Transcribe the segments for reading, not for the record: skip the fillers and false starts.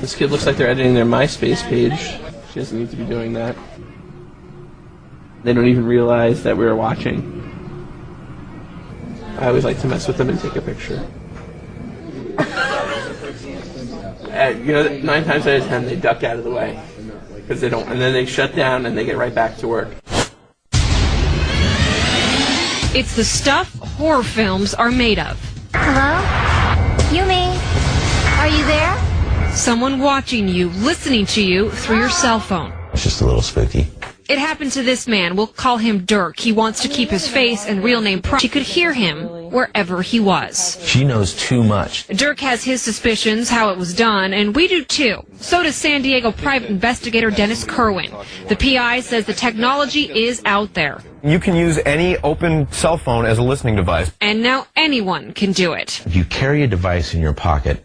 This kid looks like they're editing their MySpace page. She doesn't need to be doing that. They don't even realize that we were watching. I always like to mess with them and take a picture. 9 times out of 10 they duck out of the way because they don't, and then they shut down and they get right back to work. It's the stuff horror films are made of. Hello? Yumi? Are you there? Someone watching you, listening to you through your cell phone. It's just a little spooky. It happened to this man. We'll call him Dirk. He wants to keep his face and real name private. She could hear him wherever he was. She knows too much. Dirk has his suspicions how it was done, and we do too. So does San Diego private investigator Dennis Kerwin. The PI says the technology is out there. You can use any open cell phone as a listening device. And now anyone can do it. You carry a device in your pocket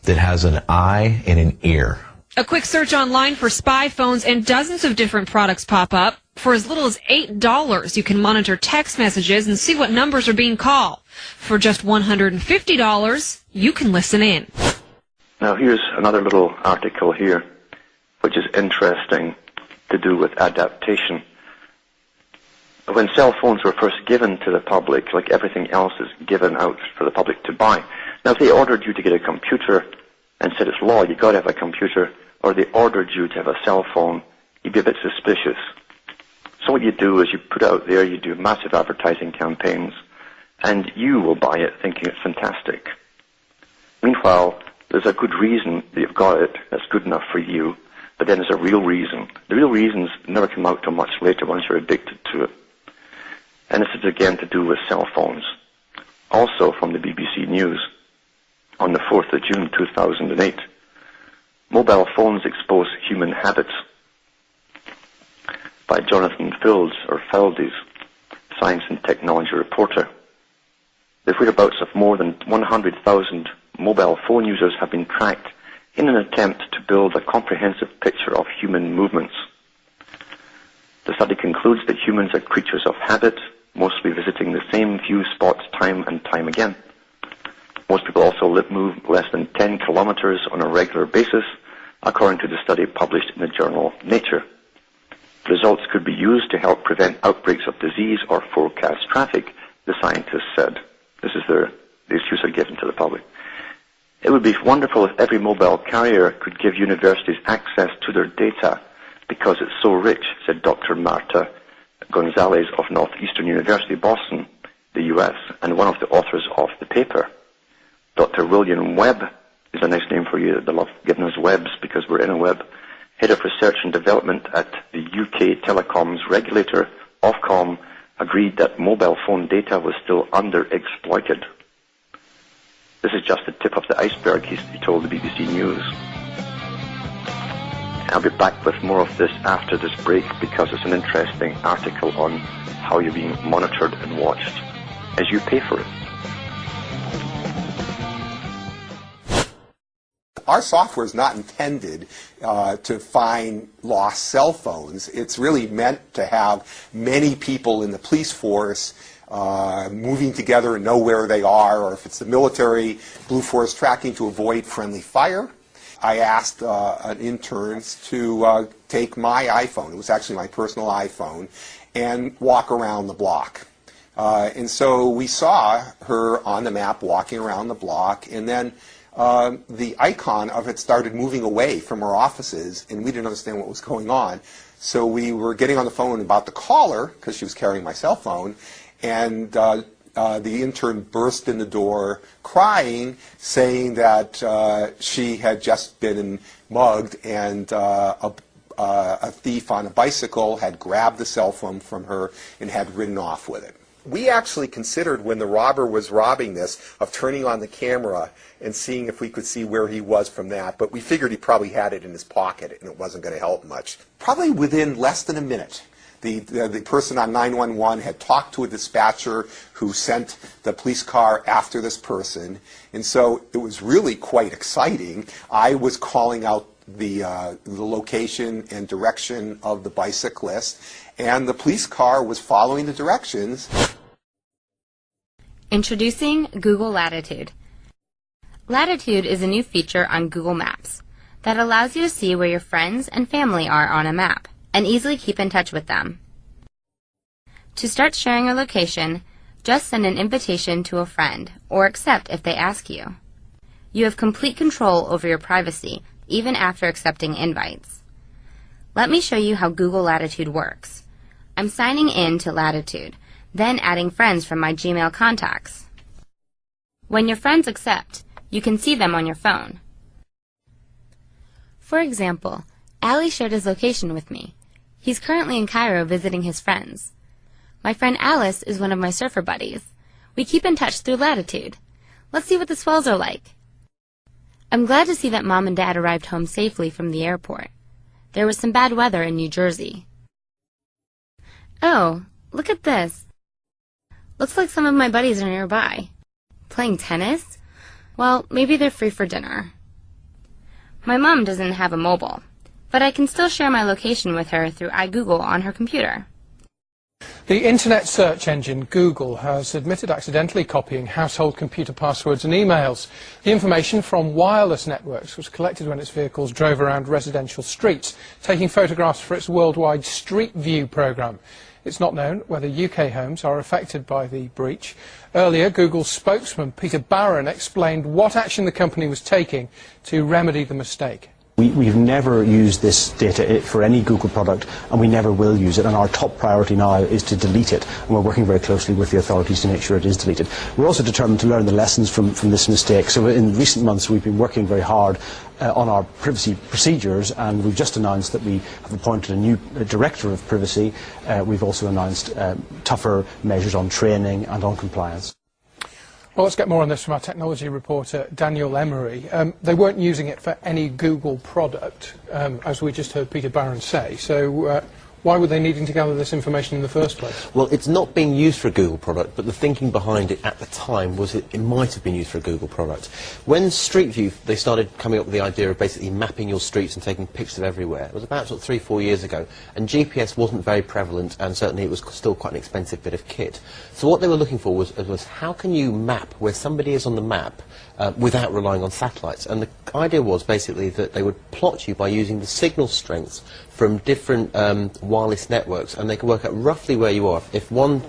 that has an eye and an ear. A quick search online for spy phones and dozens of different products pop up. For as little as $8, you can monitor text messages and see what numbers are being called. For just $150, you can listen in. Now here's another little article here, which is interesting to do with adaptation. When cell phones were first given to the public, like everything else is given out for the public to buy. Now if they ordered you to get a computer and said it's law, you got to have a computer, or they ordered you to have a cell phone, you'd be a bit suspicious. So what you do is you put it out there, you do massive advertising campaigns, and you will buy it thinking it's fantastic. Meanwhile, there's a good reason that you've got it that's good enough for you, but then there's a real reason. The real reasons never come out till much later once you're addicted to it. And this is again to do with cell phones. Also from the BBC News, on the 4th of June 2008, mobile phones expose human habits, by Jonathan Fields, science and technology reporter. The whereabouts of more than 100,000 mobile phone users have been tracked in an attempt to build a comprehensive picture of human movements. The study concludes that humans are creatures of habit, mostly visiting the same few spots time and time again. Most people also move less than 10 kilometers on a regular basis, according to the study published in the journal Nature. The results could be used to help prevent outbreaks of disease or forecast traffic, the scientists said. This is the excuse are given to the public. It would be wonderful if every mobile carrier could give universities access to their data because it's so rich, said Dr. Marta Gonzalez of Northeastern University, Boston, the U.S., and one of the authors of the paper. Dr. William Webb is a nice name for you. They love giving us webs because we're in a web. Head of Research and Development at the UK telecoms regulator, Ofcom, agreed that mobile phone data was still underexploited. This is just the tip of the iceberg, he told the BBC News. I'll be back with more of this after this break because it's an interesting article on how you're being monitored and watched as you pay for it. Our software is not intended to find lost cell phones. It's really meant to have many people in the police force moving together and know where they are, or if it's the military, Blue Force tracking to avoid friendly fire. I asked an intern to take my iPhone, it was actually my personal iPhone, and walk around the block. And so we saw her on the map walking around the block, and then the icon of it started moving away from our offices, and we didn't understand what was going on. So we were getting on the phone about to call her, because she was carrying my cell phone, and the intern burst in the door crying, saying that she had just been mugged, and a thief on a bicycle had grabbed the cell phone from her and had ridden off with it. We actually considered, when the robber was robbing this, of turning on the camera and seeing if we could see where he was from that, but we figured he probably had it in his pocket and it wasn't going to help much. Probably within less than a minute, the person on 911 had talked to a dispatcher who sent the police car after this person, and so it was really quite exciting. I was calling out the location and direction of the bicyclist, and the police car was following the directions. Introducing Google Latitude. Latitude is a new feature on Google Maps. that allows you to see where your friends and family are on a map and easily keep in touch with them. To start sharing a location, just send an invitation to a friend or accept if they ask you. You have complete control over your privacy even after accepting invites. Let me show you how Google Latitude works. I'm signing in to Latitude, then adding friends from my Gmail contacts. When your friends accept, you can see them on your phone. For example, Ali shared his location with me. He's currently in Cairo visiting his friends. My friend Alice is one of my surfer buddies. We keep in touch through Latitude. Let's see what the swells are like. I'm glad to see that Mom and Dad arrived home safely from the airport. There was some bad weather in New Jersey. Oh, look at this. Looks like some of my buddies are nearby. Playing tennis? Well, maybe they're free for dinner. My mom doesn't have a mobile, but I can still share my location with her through iGoogle on her computer. The internet search engine Google has admitted accidentally copying household computer passwords and emails. The information from wireless networks was collected when its vehicles drove around residential streets, taking photographs for its worldwide Street View program. It's not known whether UK homes are affected by the breach. Earlier, Google's spokesman Peter Barron explained what action the company was taking to remedy the mistake. We've never used this data for any Google product, and we never will use it, and our top priority now is to delete it, and we're working very closely with the authorities to make sure it is deleted. We're also determined to learn the lessons from this mistake, so in recent months we've been working very hard on our privacy procedures, and we've just announced that we have appointed a new director of privacy. We've also announced tougher measures on training and on compliance. Well, let's get more on this from our technology reporter, Daniel Emery. They weren't using it for any Google product, as we just heard Peter Barron say. So why were they needing to gather this information in the first place? Well, it's not being used for a Google product, but the thinking behind it at the time was it might have been used for a Google product. When Street View, they started coming up with the idea of basically mapping your streets and taking pictures of everywhere. It was about sort of 3-4 years ago, and GPS wasn't very prevalent, and certainly it was still quite an expensive bit of kit. So what they were looking for was how can you map where somebody is on the map without relying on satellites? And the idea was basically that they would plot you by using the signal strengths from different wireless networks, and they can work out roughly where you are. If one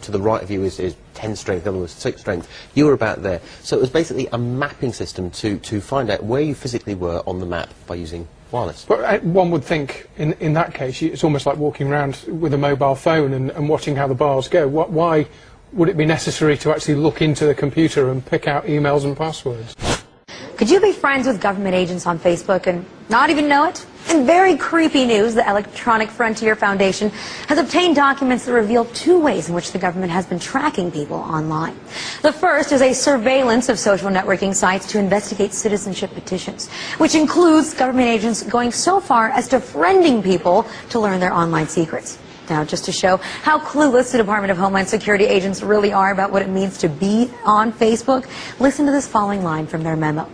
to the right of you is 10 strength, the other was 6 strength, you were about there. So it was basically a mapping system to find out where you physically were on the map by using wireless. But one would think in that case it's almost like walking around with a mobile phone and watching how the bars go. Why would it be necessary to actually look into the computer and pick out emails and passwords? Could you be friends with government agents on Facebook and not even know it? In very creepy news, the Electronic Frontier Foundation has obtained documents that reveal 2 ways in which the government has been tracking people online. The first is a surveillance of social networking sites to investigate citizenship petitions, which includes government agents going so far as to friending people to learn their online secrets. Now, just to show how clueless the Department of Homeland Security agents really are about what it means to be on Facebook, listen to this following line from their memo.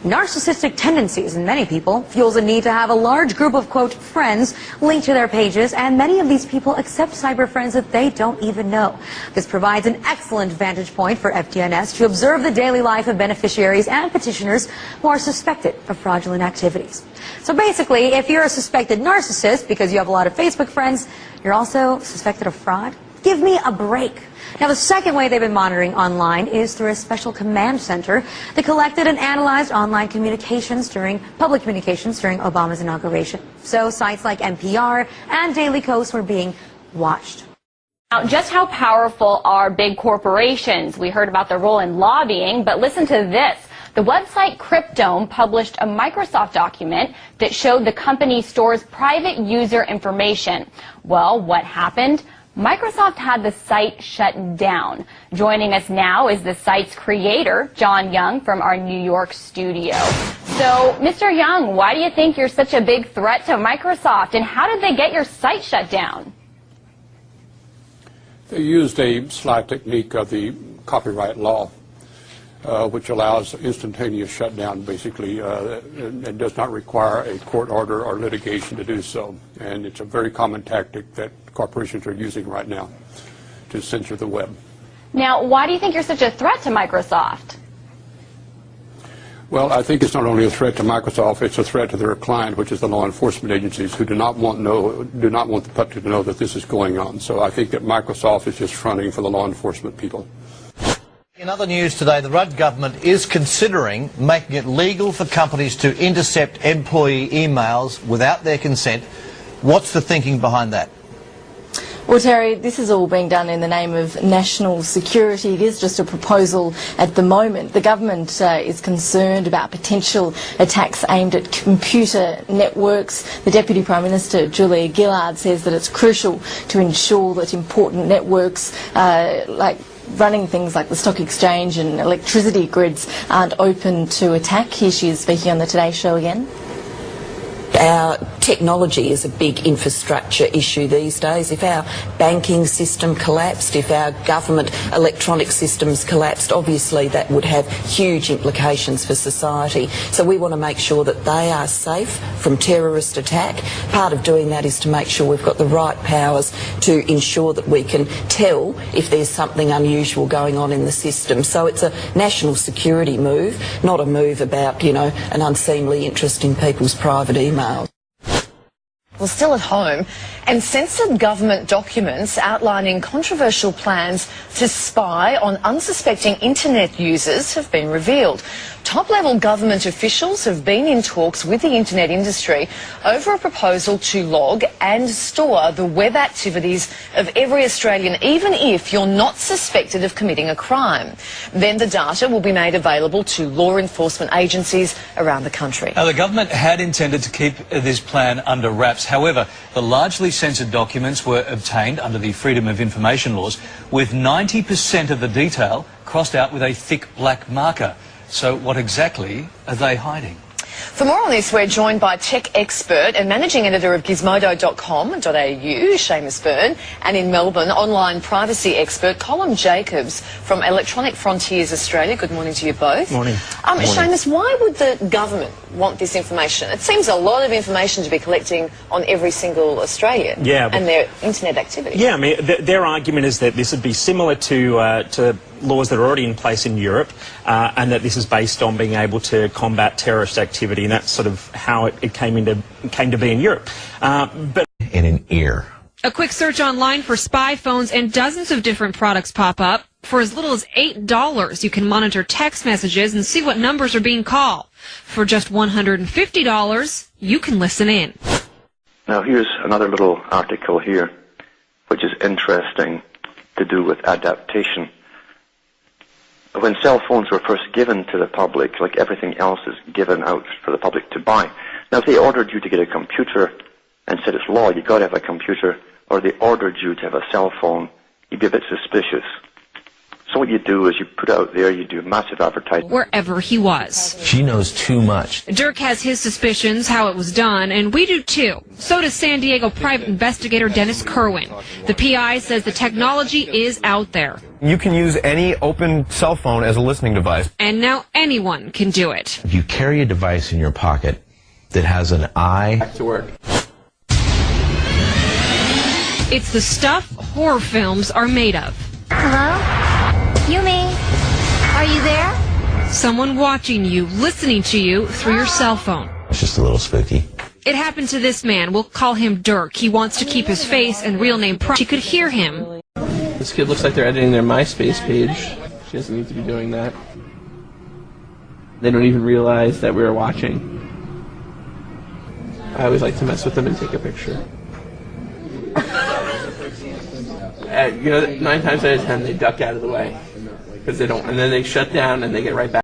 Narcissistic tendencies in many people fuels a need to have a large group of, quote, friends linked to their pages, and many of these people accept cyber friends that they don't even know. This provides an excellent vantage point for FDNS to observe the daily life of beneficiaries and petitioners who are suspected of fraudulent activities. So basically, if you're a suspected narcissist because you have a lot of Facebook friends, you're also suspected of fraud? Give me a break. Now, the second way they've been monitoring online is through a special command center that collected and analyzed online communications public communications during Obama's inauguration. So sites like NPR and Daily Kos were being watched. Now, just how powerful are big corporations? We heard about their role in lobbying, but listen to this. The website Cryptome published a Microsoft document that showed the company stores private user information. Well, what happened? Microsoft had the site shut down. Joining us now is the site's creator, John Young, from our New York studio. So, Mr. Young, why do you think you're such a big threat to Microsoft, and how did they get your site shut down? They used a sly technique of the copyright law, which allows instantaneous shutdown, basically, and does not require a court order or litigation to do so. And it's a very common tactic that corporations are using right now to censor the web. Now, why do you think you're such a threat to Microsoft? Well, I think it's not only a threat to Microsoft, it's a threat to their client, which is the law enforcement agencies, who do not want the public to know that this is going on. So I think that Microsoft is just fronting for the law enforcement people. In other news today, the Rudd government is considering making it legal for companies to intercept employee emails without their consent. What's the thinking behind that? Well, Terry, this is all being done in the name of national security. It is just a proposal at the moment. The government is concerned about potential attacks aimed at computer networks. The Deputy Prime Minister, Julia Gillard, says that it's crucial to ensure that important networks like running things like the stock exchange and electricity grids aren't open to attack. Here she is speaking on the Today Show again. Our technology is a big infrastructure issue these days. If our banking system collapsed, if our government electronic systems collapsed, obviously that would have huge implications for society. So we want to make sure that they are safe from terrorist attack. Part of doing that is to make sure we've got the right powers to ensure that we can tell if there's something unusual going on in the system. So it's a national security move, not a move about, you know, an unseemly interest in people's private emails. Well, still at home, and censored government documents outlining controversial plans to spy on unsuspecting internet users have been revealed. Top-level government officials have been in talks with the internet industry over a proposal to log and store the web activities of every Australian, even if you're not suspected of committing a crime. Then the data will be made available to law enforcement agencies around the country. Now, the government had intended to keep this plan under wraps. However, the largely censored documents were obtained under the Freedom of Information laws, with 90% of the detail crossed out with a thick black marker. So what exactly are they hiding? For more on this, we're joined by tech expert and managing editor of gizmodo.com.au, Seamus Byrne, and in Melbourne, online privacy expert Colin Jacobs from Electronic Frontiers Australia. Good morning to you both. Morning. Seamus, why would the government want this information? It seems a lot of information to be collecting on every single Australian and their internet activity. Yeah, I mean, their argument is that this would be similar to laws that are already in place in Europe, and that this is based on being able to combat terrorist activity, and that's sort of how it came to be in Europe. But in an ear. A quick search online for spy phones and dozens of different products pop up. For as little as $8, you can monitor text messages and see what numbers are being called. For just $150, you can listen in. Now here's another little article here, which is interesting to do with adaptation. When cell phones were first given to the public, like everything else is given out for the public to buy. Now if they ordered you to get a computer and said it's law, you've got to have a computer, or they ordered you to have a cell phone, you'd be a bit suspicious. So what you do is you put out there, you do massive advertising. Wherever he was. She knows too much. Dirk has his suspicions how it was done, and we do too. So does San Diego private investigator Dennis Kerwin. The PI says the technology is out there. You can use any open cell phone as a listening device. And now anyone can do it. If you carry a device in your pocket that has an eye... Back to work. It's the stuff horror films are made of. Hello? Yumi? Are you there? Someone watching you, listening to you through your cell phone. It's just a little spooky. It happened to this man. We'll call him Dirk. He wants to keep his face and real name private. She could hear him. This kid looks like they're editing their MySpace page. She doesn't need to be doing that. They don't even realize that we're watching. I always like to mess with them and take a picture. 9 times out of 10 they duck out of the way because they don't, and then they shut down and they get right back.